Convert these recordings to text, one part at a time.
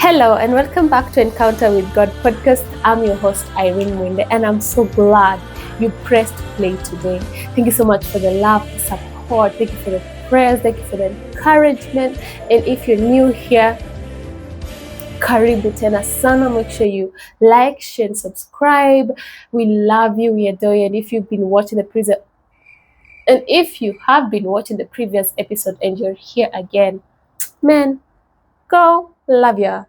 Hello and welcome back to Encounter with God podcast. I'm your host Irene Mwinde and I'm so glad you pressed play today. Thank you so much for the love, the support. Thank you for the prayers. Thank you for the encouragement. And if you're new here, karibu tena sana. Make sure you like, share, and subscribe. We love you. We adore you. And if you've been watching the previous episode and you're here again, man, go love ya.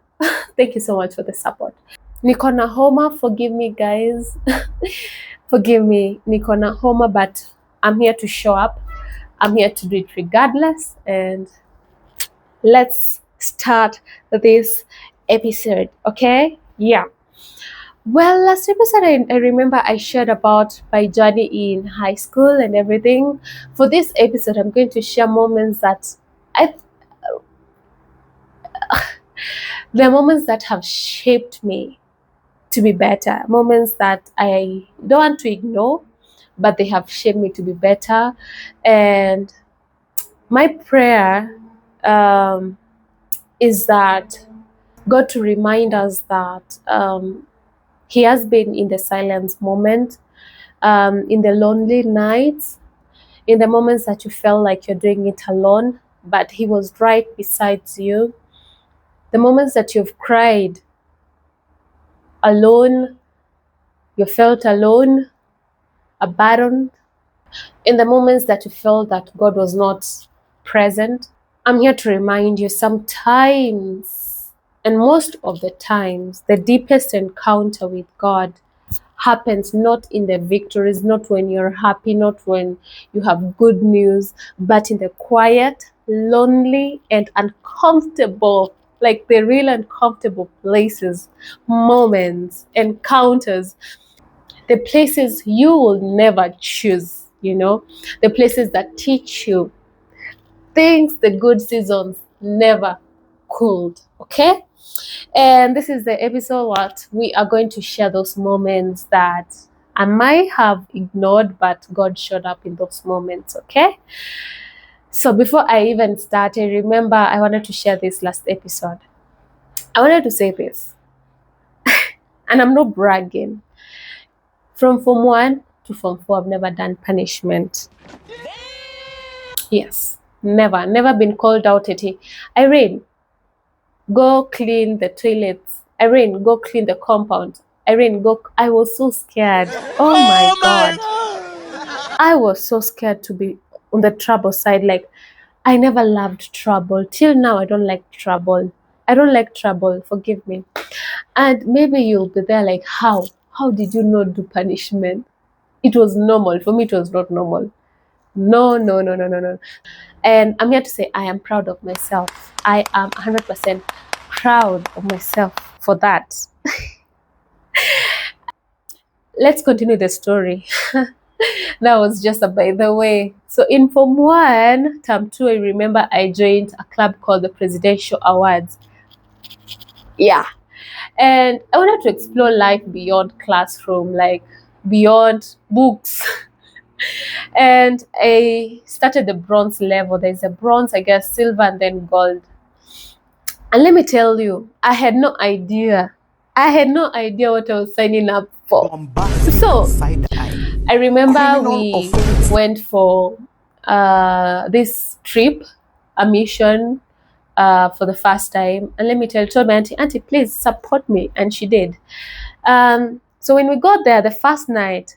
Thank you so much for the support. Niko na homa, forgive me guys. Forgive me, niko na homa, but I'm here to show up. I'm here to do it regardless. And let's start this episode, okay? Yeah. Well, last episode I remember I shared about my journey in high school and everything. For this episode, I'm going to share moments that the moments that have shaped me to be better, moments that I don't want to ignore, but they have shaped me to be better. And my prayer is that God to remind us that He has been in the silence moment, in the lonely nights, in the moments that you felt like you're doing it alone, but He was right beside you. The moments that you've cried alone, you felt alone, abandoned, in the moments that you felt that God was not present. I'm here to remind you sometimes, and most of the times, the deepest encounter with God happens not in the victories, not when you're happy, not when you have good news, but in the quiet, lonely, and uncomfortable, like the real uncomfortable places, moments, encounters, the places you will never choose, the places that teach you things the good seasons never could. Okay? And this is the episode what we are going to share those moments that I might have ignored, but God showed up in those moments. Okay? So before I even start, I remember I wanted to share this last episode. I wanted to say this, and I'm not bragging. From Form 1 to Form 4, I've never done punishment. Yes, never been called out at it. Irene, go clean the toilets. Irene, go clean the compound. Irene, go. I was so scared. Oh my God. I was so scared to be on the trouble side. Like, I never loved trouble. Till now, I don't like trouble. I don't like trouble. Forgive me. And maybe you'll be there like, how? How did you not do punishment? It was normal. For me, it was not normal. No. And I'm here to say I am proud of myself. I am 100% proud of myself for that. Let's continue the story. That was just a by the way. So in Form 1, Term 2, I remember I joined a club called the Presidential Awards. Yeah. And I wanted to explore life beyond classroom, like beyond books. And I started the bronze level. There's a bronze, I guess, silver, and then gold. And let me tell you, I had no idea what I was signing up for. So I remember we went for this trip, a mission, for the first time. And let me tell you, I told my auntie, please support me. And she did. So when we got there, the first night,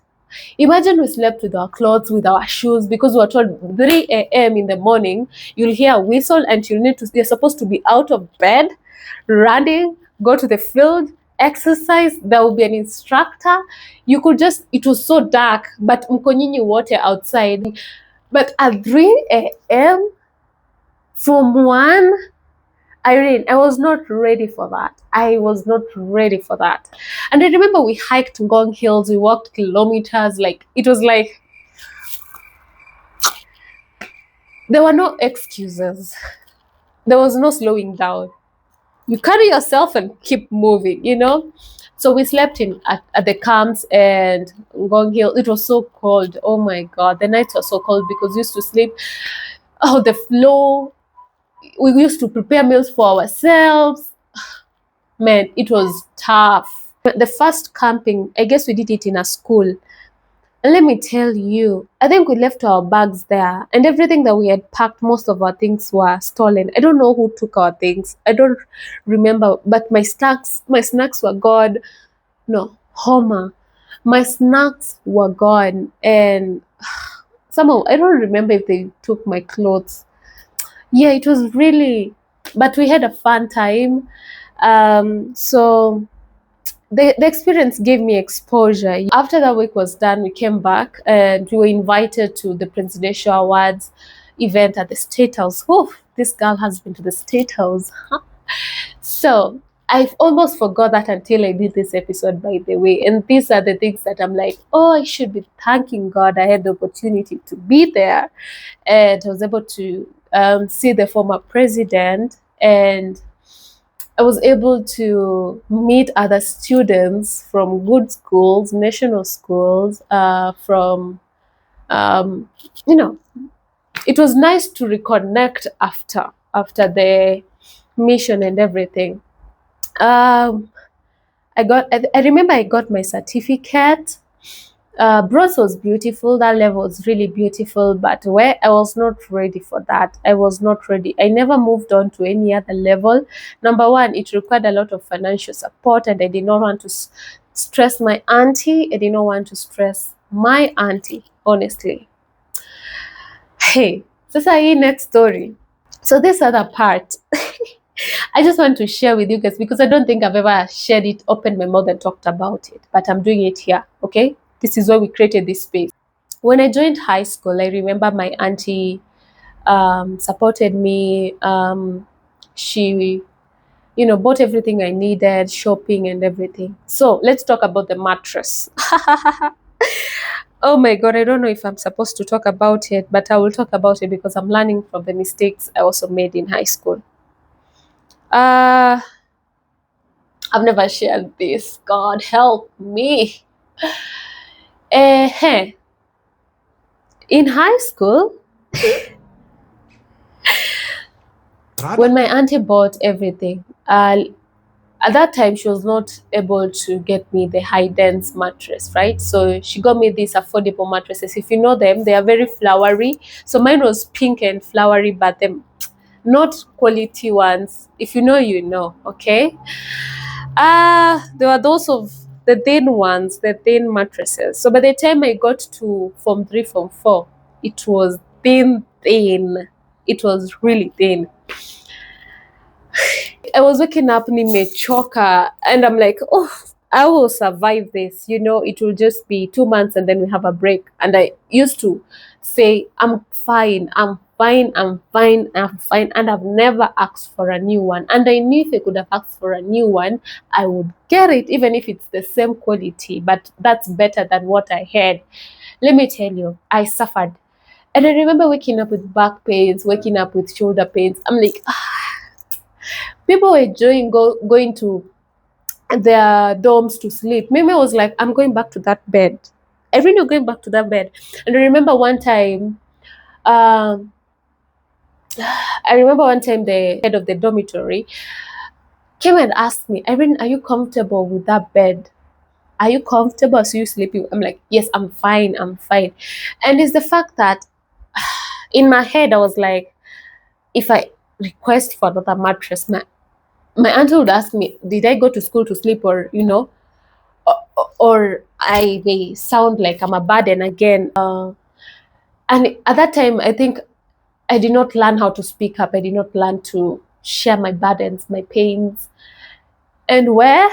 imagine we slept with our clothes, with our shoes, because we were told 3 a.m. in the morning, you'll hear a whistle and you're supposed to be out of bed, running, go to the field, exercise. There will be an instructor. It was so dark, but mko nyinyi wote outside. But at 3 a.m. Form 1, Irene, I was not ready for that. And I remember we hiked Ngong Hills, we walked kilometers, it was like, there were no excuses. There was no slowing down. You carry yourself and keep moving, So we slept at the camps and Ngong Hill. It was so cold. Oh my God. The nights were so cold because we used to sleep. Oh, the floor. We used to prepare meals for ourselves. Man, it was tough. The first camping, I guess we did it in a school. And let me tell you, I think we left our bags there and everything that we had packed, most of our things were stolen. I don't know who took our things. I don't remember, but my snacks were gone. No, Homer. My snacks were gone and somehow I don't remember if they took my clothes. Yeah, it was really, but we had a fun time. So the experience gave me exposure. After that week was done, we came back and we were invited to the Presidential Awards event at the State House. Oh, this girl has been to the State House. So I've almost forgot that until I did this episode, by the way. And these are the things that I'm like, oh, I should be thanking God I had the opportunity to be there. And I was able to see the former president, and I was able to meet other students from good schools, national schools, from, um, you know, it was nice to reconnect after the mission and everything. Um, I remember I got my certificate. Bronze was beautiful. That level was really beautiful, but where I was not ready for that. I was not ready. I never moved on to any other level. Number one, it required a lot of financial support, and I did not want to stress my auntie. I did not want to stress my auntie, honestly. Hey, sasa hii next story. So this other part, I just want to share with you guys because I don't think I've ever shared it, opened my mouth and talked about it, but I'm doing it here, okay? This is why we created this space. When I joined high school, I remember my auntie supported me. She, bought everything I needed, shopping and everything. So let's talk about the mattress. Oh my God, I don't know if I'm supposed to talk about it, but I will talk about it because I'm learning from the mistakes I also made in high school. Uh, I've never shared this. God help me. Uh, in high school, when my auntie bought everything, at that time she was not able to get me the high dense mattress, right? So she got me these affordable mattresses. If you know them, they are very flowery. So mine was pink and flowery, but them not quality ones. If you know, you know, okay? There were those of the thin ones, the thin mattresses. So by the time I got to Form 3, Form 4, it was thin. It was really thin. I was waking up nimechoka and I'm like, oh, I will survive this. It will just be 2 months and then we have a break. And I used to say, I'm fine, I'm fine, I'm fine, I'm fine. And I've never asked for a new one. And I knew if I could have asked for a new one, I would get it, even if it's the same quality. But that's better than what I had. Let me tell you, I suffered. And I remember waking up with back pains, waking up with shoulder pains. I'm like, people were enjoying going to their dorms to sleep. Mimi was like, I'm going back to that bed. I really going back to that bed. And I remember one time, the head of the dormitory came and asked me, Irene, are you comfortable with that bed? Are you comfortable? So you sleeping? I'm like, yes, I'm fine. I'm fine. And it's the fact that in my head, I was like, if I request for another mattress, my auntie would ask me, did I go to school to sleep, or or I may sound like I'm a burden again. And at that time, I think I did not learn how to speak up. I did not learn to share my burdens, my pains. And where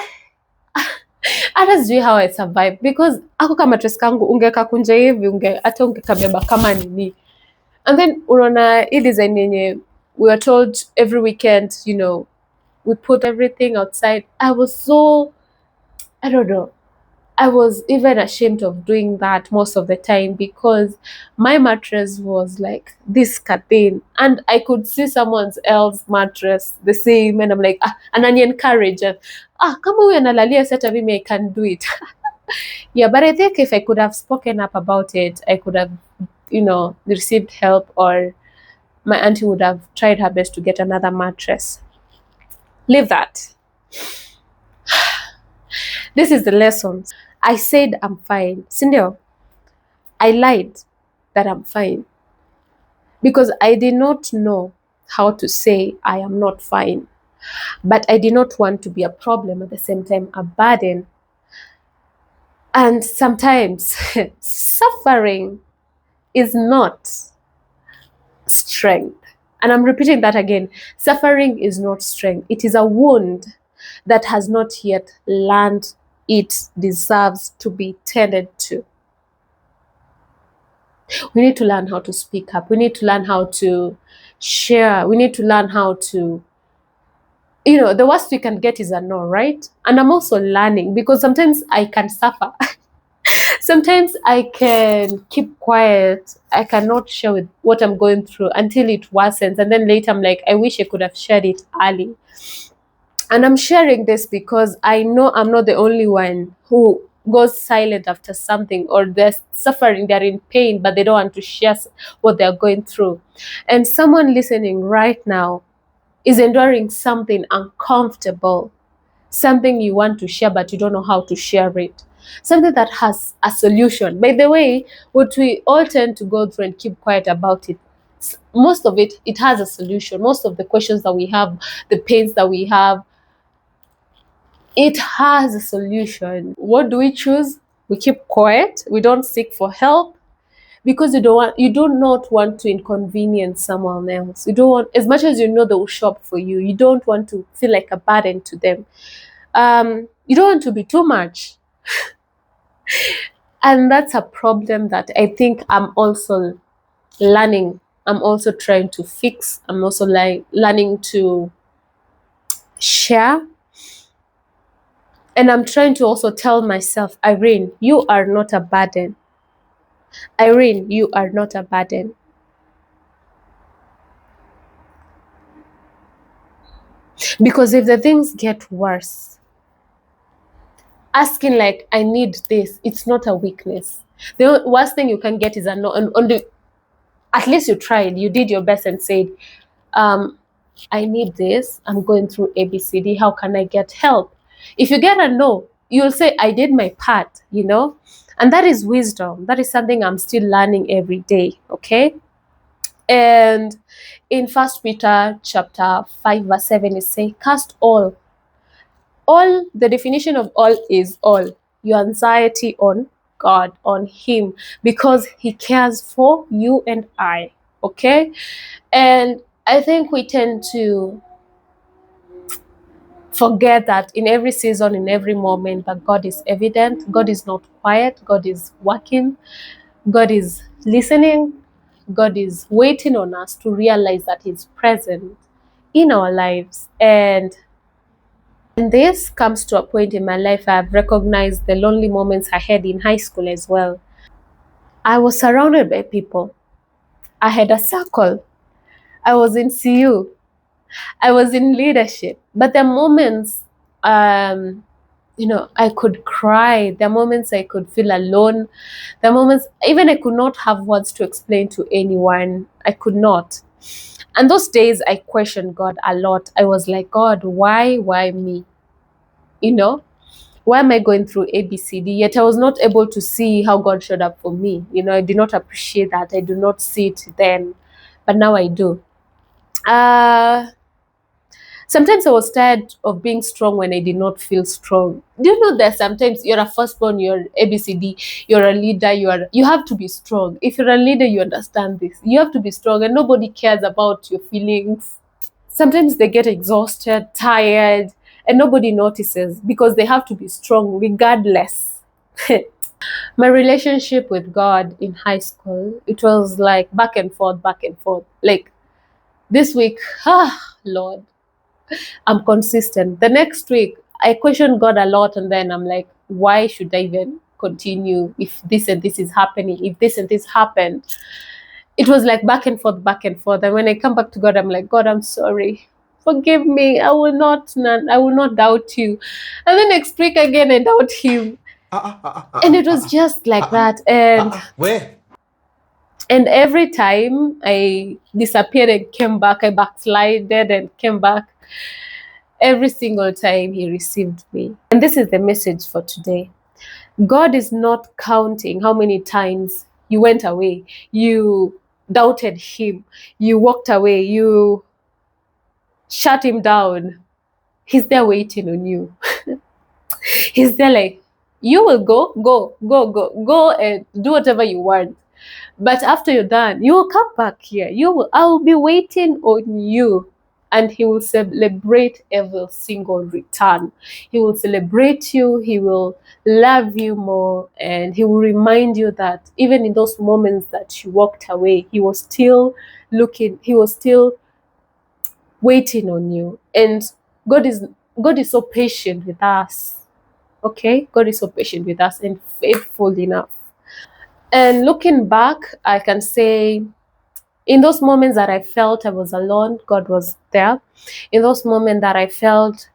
hata sijui how I survived, because ako kama mattress kangu ungekakunja hivi hata ungekabeba kama nini. And then unaona hii design yenye we were told every weekend, we put everything outside. I don't know. I was even ashamed of doing that most of the time because my mattress was like this curtain and I could see someone else's mattress the same and I'm like, and I encourage it. Kama huyu analalia sasa mimi I can do it. Yeah, but I think if I could have spoken up about it, I could have, received help, or my auntie would have tried her best to get another mattress. Leave that. This is the lesson. I said I'm fine. Sindio, I lied that I'm fine because I did not know how to say I am not fine. But I did not want to be a problem at the same time, a burden. And sometimes suffering is not strength. And I'm repeating that again. Suffering is not strength. It is a wound that has not yet learned it deserves to be tended to. We need to learn how to speak up. We need to learn how to share. We need to learn how to, the worst we can get is a no, right? And I'm also learning because sometimes I can suffer. Sometimes I can keep quiet. I cannot share with what I'm going through until it worsens. And then later I'm like, I wish I could have shared it early. And I'm sharing this because I know I'm not the only one who goes silent after something, or they're suffering, they're in pain, but they don't want to share what they're going through. And someone listening right now is enduring something uncomfortable, something you want to share, but you don't know how to share it. Something that has a solution. By the way, what we all tend to go through and keep quiet about it, most of it, it has a solution. Most of the questions that we have, the pains that we have, it has a solution. What do we choose? We keep quiet. We don't seek for help because you do not want to inconvenience someone else. You don't want, as much as you know they will shop for you, you don't want to feel like a burden to them. You don't want to be too much. And that's a problem that I think I'm also learning. I'm also trying to fix. I'm also learning to share. And I'm trying to also tell myself, Irene, you are not a burden. Irene, you are not a burden. Because if the things get worse, asking like, I need this, it's not a weakness. The worst thing you can get is a no. At least you tried, you did your best and said, I need this, I'm going through ABCD, how can I get help? If you get a no, you'll say, I did my part, and that is wisdom. That is something I'm still learning every day. Okay. And in First Peter chapter 5 verse 7, it says, cast all, the definition of all is all, your anxiety on God, on him, because he cares for you and I. Okay. And I think we tend to forget that in every season, in every moment, that God is evident. God is not quiet. God is working. God is listening. God is waiting on us to realize that he's present in our lives. And this comes to a point in my life I've recognized the lonely moments I had in high school as well. I was surrounded by people. I had a circle. I was in CU. I was in leadership. But the moments, I could cry. There are moments I could feel alone. There are moments, even I could not have words to explain to anyone. I could not. And those days I questioned God a lot. I was like, God, why me? Why am I going through ABCD? Yet I was not able to see how God showed up for me. I did not appreciate that. I did not see it then, but now I do. Sometimes I was tired of being strong when I did not feel strong. Do you know that sometimes you're a firstborn, you're ABCD, you're a leader, you have to be strong. If you're a leader, you understand this. You have to be strong, and nobody cares about your feelings. Sometimes they get exhausted, tired, and nobody notices because they have to be strong regardless. My relationship with God in high school, it was like back and forth, back and forth. Like this week, Lord, I'm consistent. The next week, I questioned God a lot, and then I'm like, why should I even continue if this and this is happening? If this and this happened, it was like back and forth, back and forth. And when I come back to God, I'm like, God, I'm sorry. Forgive me. I will not doubt you. And then next week again, I doubt him. And it was just like that. And where? And every time I disappeared and came back, I backslided and came back. every single time he received me. And this is the message for today. God is not counting how many times you went away, you doubted him, you walked away, you shut him down. He's there waiting on you. He's there like, you will go and do whatever you want. But after you're done, you will come back here. I will be waiting on you. And he will celebrate every single return. He will celebrate you. He will love you more. And he will remind you that even in those moments that you walked away, he was still looking, he was still waiting on you. And God is so patient with us. Okay? God is so patient with us and faithful enough. And looking back, I can say, in those moments that I felt I was alone, God was there. In those moments that I felt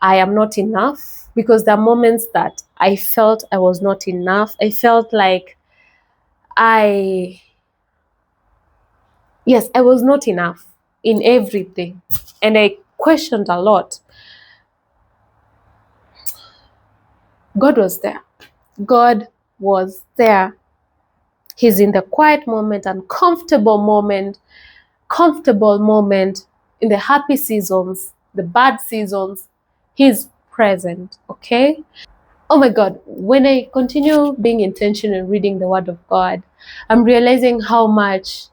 I am not enough, because there are moments that I felt I was not enough. I felt like I was not enough in everything. And I questioned a lot. God was there. God was there. He's in the quiet moment, uncomfortable moment, comfortable moment, in the happy seasons, the bad seasons. He's present, okay? Oh my God, when I continue being intentional and reading the Word of God, I'm realizing how much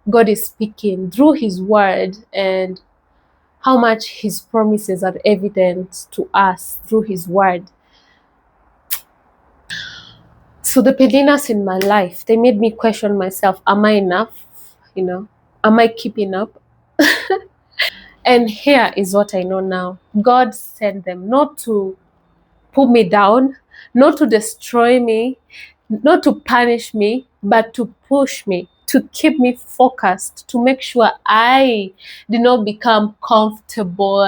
God is speaking through His Word and how much His promises are evident to us through His Word. So the Peninas in my life, they made me question myself, am I enough? Am I keeping up? And here is what I know now. God sent them not to pull me down, not to destroy me, not to punish me, but to push me, to keep me focused, to make sure I did not become comfortable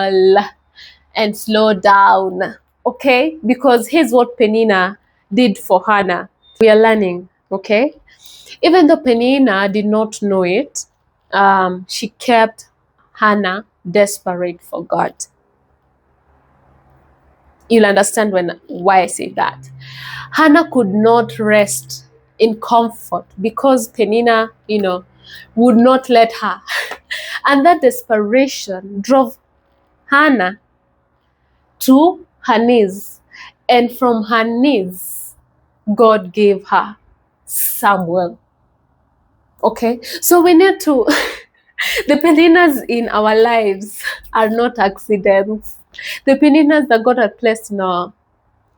and slow down. Okay? Because here's what Penina did for Hannah. We are learning, okay? Even though Penina did not know it, she kept Hannah desperate for God. You'll understand why I say that. Hannah could not rest in comfort because Penina, would not let her. And that desperation drove Hannah to her knees. And from her knees, God gave her Samuel. Okay? So we need to, the Peninas in our lives are not accidents. The Peninas that God has placed in our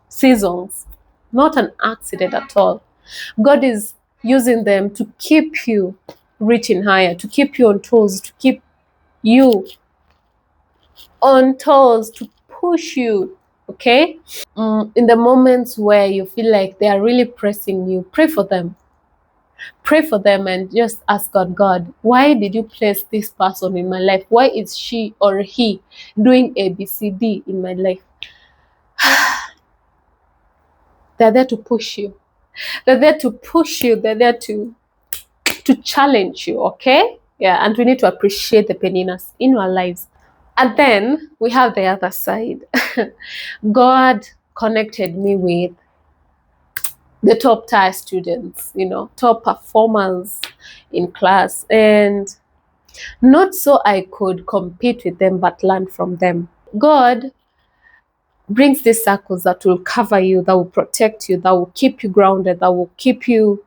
seasons, not an accident at all. God is using them to keep you reaching higher, to keep you on toes, to keep you on toes, to push you, okay? In the moments where you feel like they are really pressing you, pray for them. Pray for them and just ask God, why did you place this person in my life? Why is she or he doing ABCD in my life? They're there to push you. They're there to push you. They're there to challenge you, okay? Yeah, and we need to appreciate the Peninas in our lives. And then we have the other side. God connected me with the top tier students, top performers in class, and not so I could compete with them, but learn from them. God brings these circles that will cover you, that will protect you, that will keep you grounded, that will keep you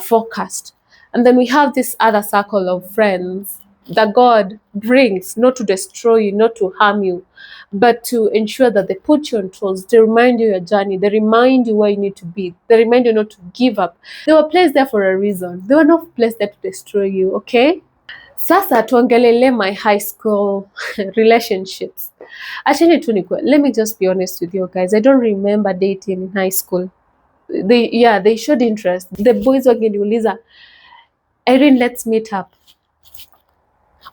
focused. And then we have this other circle of friends that God brings, not to destroy you, not to harm you, but to ensure that they put you on toes. They remind you your journey. They remind you where you need to be. They remind you not to give up. They were placed there for a reason. They were not placed there to destroy you, okay? Sasa tuongelele my high school relationships. Actually, let me just be honest with you guys. I don't remember dating in high school. They showed interest. The boys wakiniuliza, Irene, let's meet up.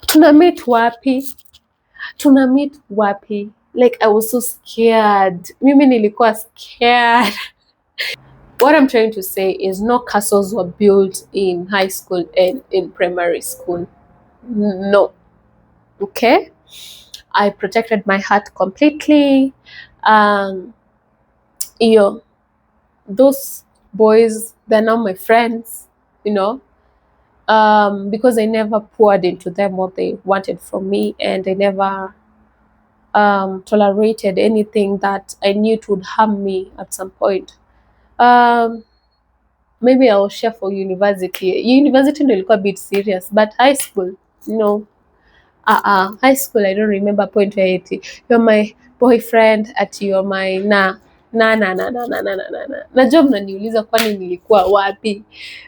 Tuna meet wapi? Like, I was so scared. Mimi nilikuwa scared. What I'm trying to say is no castles were built in high school and in primary school. No. Okay? I protected my heart completely. Um, you know, those boys, they're now my friends, you know, because I never poured into them what they wanted from me, and I never tolerated anything that I knew it would harm me at some point. Um, Maybe I'll share for university. University ndio ilikuwa a bit serious, but high school, no. High school, I don't remember point where you're my boyfriend, at you're my na. Najua mnaniuliza kwani nilikuwa wapi?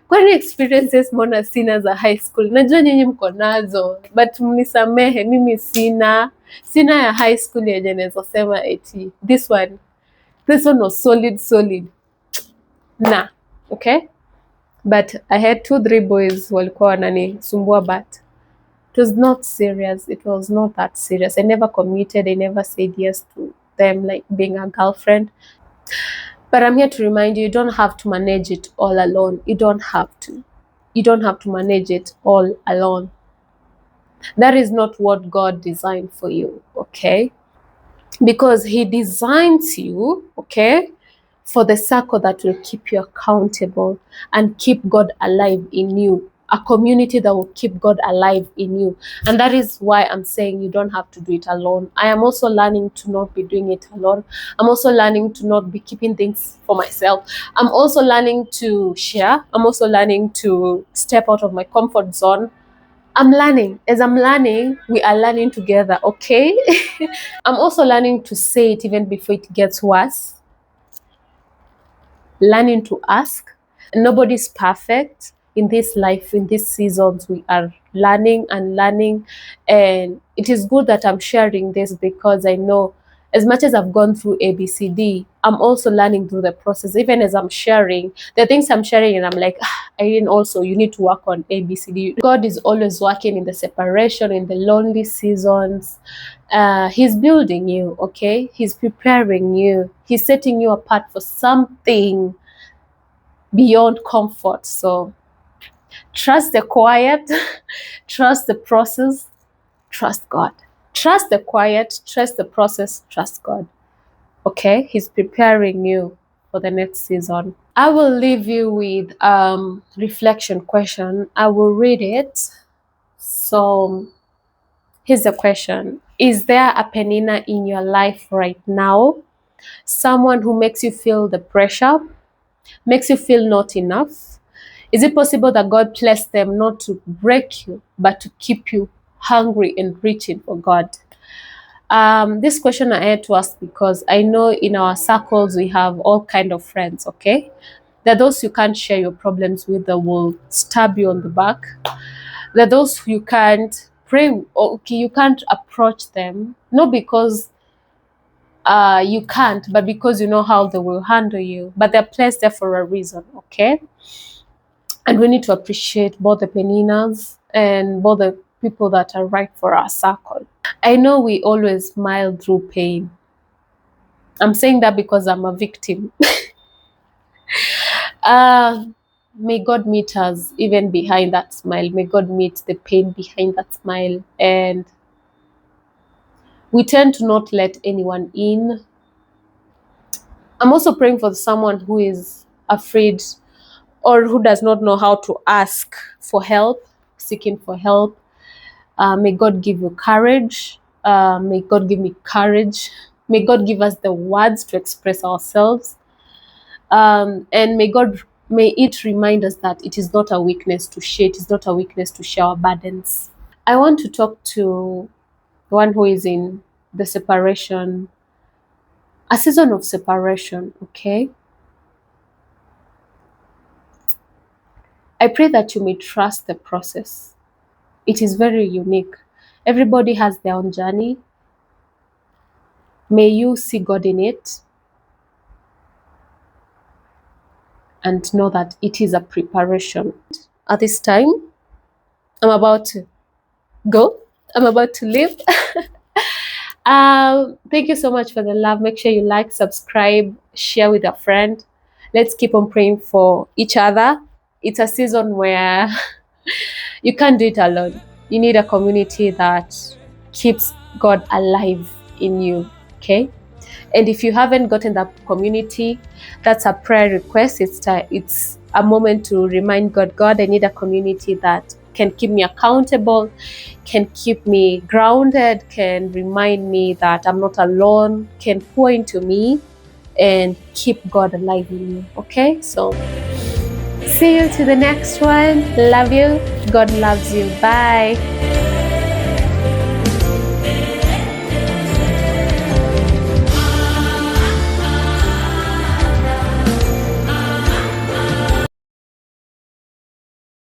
Kwani experiences mbona sina za high school? Najua nyinyi mko nazo, but mnisamehe, mimi sina ya high school yenye naweza sema eti this one was solid. Nah, okay? But I had 2-3 boys walikuwa wananisumbua, but it was not serious. It was not that serious. I never committed. I never said yes to them like being a girlfriend. But I'm here to remind you, you don't have to manage it all alone. You don't have to. You don't have to manage it all alone. That is not what God designed for you, okay? Because He designs you, okay, for the circle that will keep you accountable and keep God alive in you. A community that will keep God alive in you. And that is why I'm saying you don't have to do it alone. I am also learning to not be doing it alone. I'm also learning to not be keeping things for myself. I'm also learning to share. I'm also learning to step out of my comfort zone. I'm learning. As I'm learning, we are learning together, okay? I'm also learning to say it even before it gets worse. Learning to ask. Nobody's perfect in this life. In these seasons, we are learning, and it is good that I'm sharing this, because I know as much as I've gone through ABCD, I'm also learning through the process. Even as I'm sharing the things I'm sharing, and I'm like, Irene, also you need to work on ABCD. God is always working in the separation, in the lonely seasons. He's building you, okay? He's preparing you. He's setting you apart for something beyond comfort. So trust the quiet, trust the process, trust God. Trust the quiet, trust the process, trust God. Okay? He's preparing you for the next season. I will leave you with reflection question. I will read it. So here's the question. Is there a Penina in your life right now? Someone who makes you feel the pressure, makes you feel not enough? Is it possible that God placed them not to break you, but to keep you hungry and reaching for God? This question I had to ask because I know in our circles we have all kind of friends, okay? There are those you can't share your problems with, that will stab you on the back. There are those you can't pray, okay, you can't approach them, not because you can't, but because you know how they will handle you. But they're placed there for a reason, okay? And we need to appreciate both the Peninas and both the people that are right for our circle. I know we always smile through pain. I'm saying that because I'm a victim. May God meet us even behind that smile. May God meet the pain behind that smile. And we tend to not let anyone in. I'm also praying for someone who is afraid or who does not know how to ask for help, seeking for help. May God give you courage. May God give me courage. May God give us the words to express ourselves. And may it remind us that it is not a weakness to share. It is not a weakness to share our burdens. I want to talk to one who is in the separation, a season of separation, okay? I pray that you may trust the process. It is very unique. Everybody has their own journey. May you see God in it and know that it is a preparation. At this time, I'm about to go. I'm about to leave. Thank you so much for the love. Make sure you like, subscribe, share with a friend. Let's keep on praying for each other. It's a season where you can't do it alone. You need a community that keeps God alive in you. Okay. And if you haven't gotten that community, that's a prayer request. It's a moment to remind God, God, I need a community that can keep me accountable, can keep me grounded, can remind me that I'm not alone, can pour into me and keep God alive in me. Okay, so see you to the next one. Love you. God loves you. Bye.